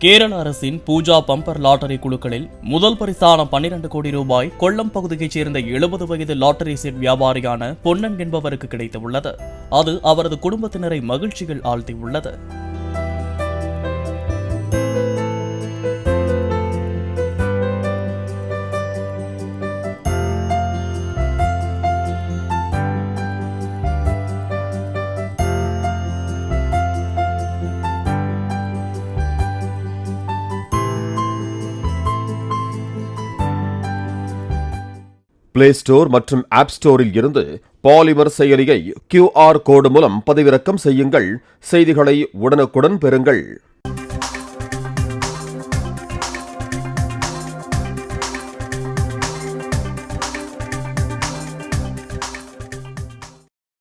கேரள அரசின் Pooja bumper lottery குழுக்களில் முதல் பரிசான 12 கோடி ரூபாய் கொல்லம் பகுதியைச் சேர்ந்த 70 வயது லாட்டரி செட் வியாபாரியான பொன்னன் என்பவருக்கு கிடைத்துள்ளது. அது அவரது குடும்பத்தினரை மகிழ்ச்சியில் ஆழ்த்தியுள்ளது. பிளே ஸ்டோர் மற்றும் ஆப் ஸ்டோரில் இருந்து பாலிமர் செயலியை QR கோடு மூலம் பதிவிறக்கம் செய்யுங்கள். செய்திகளை உடனுக்குடன் பெறுங்கள்.